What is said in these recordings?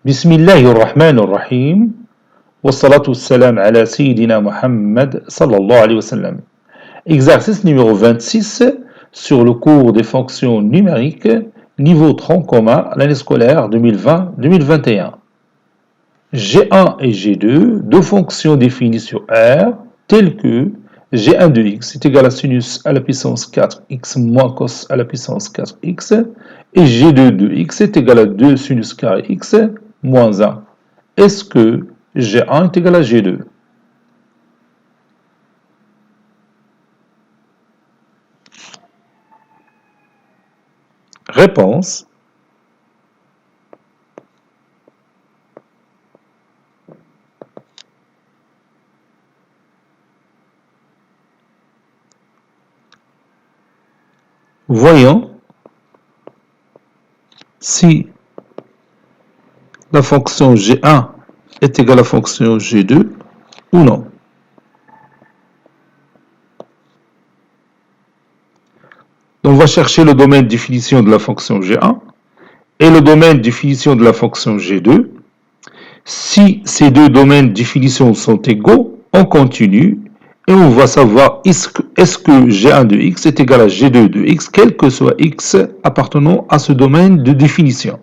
بسم الله الرحمن الرحيم والصلاة والسلام على سيدنا Muhammad sallallahu alayhi wa sallam. Exercice numéro 26 sur le cours des fonctions numériques, niveau tronc commun, l'année scolaire 2020-2021. G1 et G2, deux fonctions définies sur R, telles que G1 de x est égal à sinus à la puissance 4x moins cos à la puissance 4x, et G2 de x est égal à 2 sinus carré x moins 1. Est-ce que G1 est égal à G2? Réponse. Voyons si la fonction G1 est égale à la fonction G2 ou non. Donc, on va chercher le domaine de définition de la fonction G1 et le domaine de définition de la fonction G2. Si ces deux domaines de définition sont égaux, on continue et on va savoir est-ce que G1 de x est égal à G2 de x, quel que soit x appartenant à ce domaine de définition.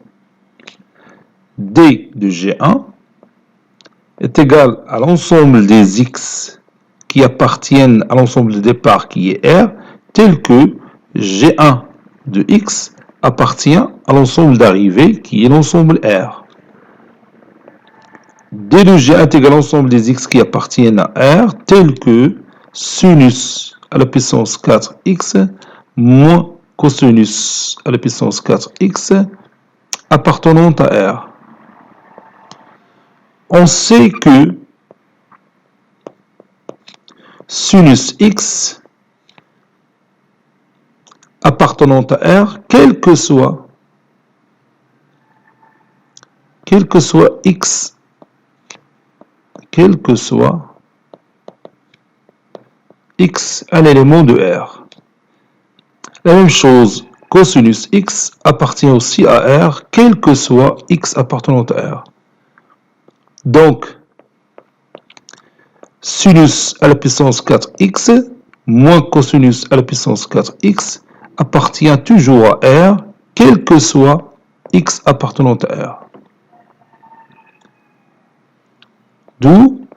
D de G1 est égal à l'ensemble des x qui appartiennent à l'ensemble de départ qui est R, tel que G1 de x appartient à l'ensemble d'arrivée qui est l'ensemble R. D de G1 est égal à l'ensemble des x qui appartiennent à R, tel que sinus à la puissance 4x moins cosinus à la puissance 4x appartenant à R. On sait que sinus x appartenant à R, quel que soit x, quel que soit x un élément de R. La même chose, cosinus x appartient aussi à R, quel que soit x appartenant à R. Donc, sinus à la puissance 4x moins cosinus à la puissance 4x appartient toujours à R, quel que soit x appartenant à R. D'où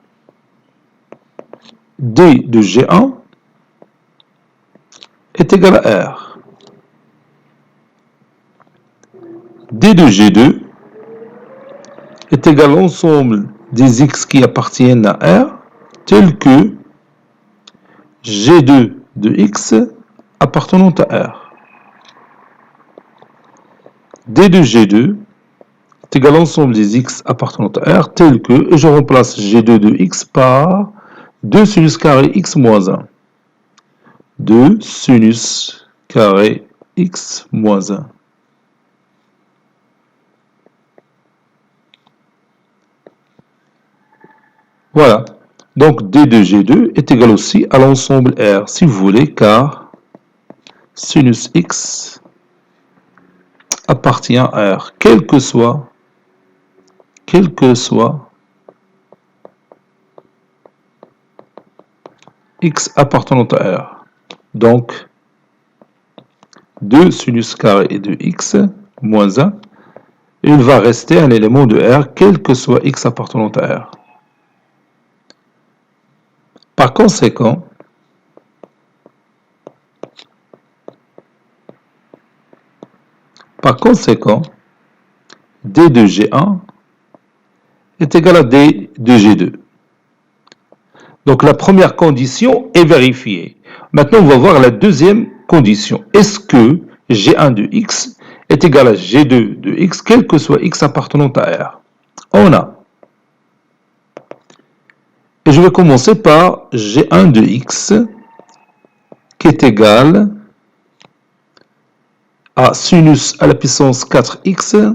D de G1 est égal à R. D de G2 est égal à l'ensemble des x qui appartiennent à R, tel que G2 de x appartenant à R. D de G2 est égal à l'ensemble des x appartenant à R, tel que, et je remplace G2 de x par 2 sinus carré x moins 1. 2 sinus carré x moins 1. Voilà. Donc, D de G2 est égal aussi à l'ensemble R, si vous voulez, car sinus x appartient à R, quel que soit x appartenant à R. Donc, 2 sinus carré de x moins 1, il va rester un élément de R, quel que soit x appartenant à R. Par conséquent, D de G1 est égal à D de G2. Donc la première condition est vérifiée. Maintenant, on va voir la deuxième condition. Est-ce que G1 de x est égal à G2 de x, quel que soit x appartenant à R? On a. Et je vais commencer par G1 de x qui est égal à sinus à la puissance 4x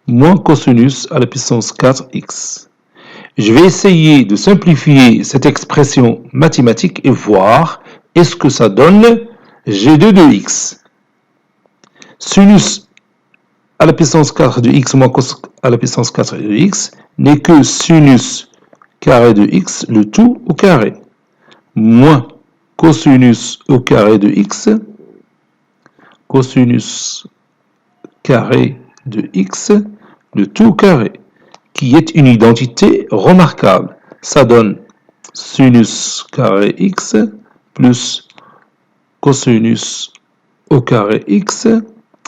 moins cosinus à la puissance 4x. Je vais essayer de simplifier cette expression mathématique et voir est-ce que ça donne G2 de x. Sinus à la puissance 4 de x moins cos à la puissance 4 de x n'est que sinus carré de x, le tout au carré, moins cosinus au carré de x, cosinus carré de x, le tout au carré, qui est une identité remarquable. Ça donne sinus carré x plus cosinus au carré x,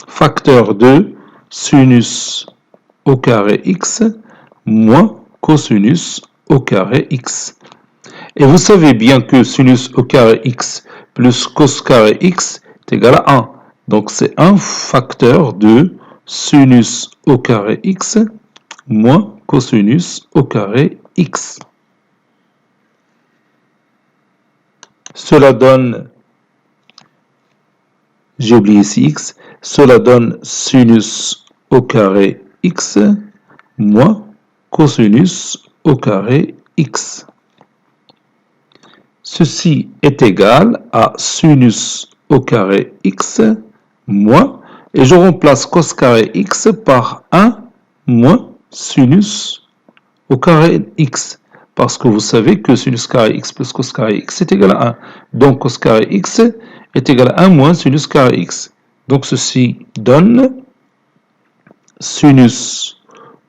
facteur de sinus au carré x moins cosinus au carré x. Et vous savez bien que sinus au carré x plus cos carré x est égal à 1. Donc c'est un facteur de sinus au carré x moins cosinus au carré x. Cela donne, j'ai oublié ici x, cela donne sinus au carré x moins cosinus au carré x. Ceci est égal à sinus au carré x moins, et je remplace cos carré x par 1 moins sinus au carré x. Parce que vous savez que sinus carré x plus cos carré x est égal à 1. Donc cos carré x est égal à 1 moins sinus carré x. Donc ceci donne sinus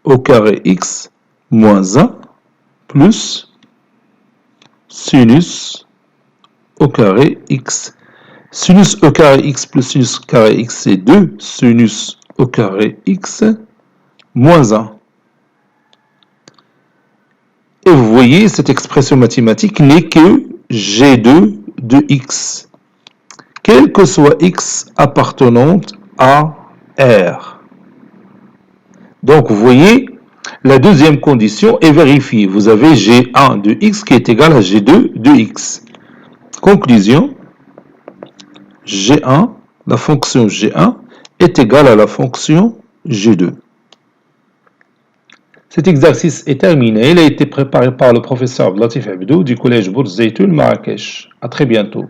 au carré x moins 1 plus sinus au carré x. Sinus au carré x plus sinus au carré x, c'est 2 sinus au carré x moins 1. Et vous voyez, cette expression mathématique n'est que G2 de x, quel que soit x appartenant à R. Donc, vous voyez, la deuxième condition est vérifiée. Vous avez G1 de x qui est égal à G2 de x. Conclusion, G1, la fonction G1 est égale à la fonction G2. Cet exercice est terminé. Il a été préparé par le professeur Latif Abdou du collège Bourz Zeytoun Marrakech. À très bientôt.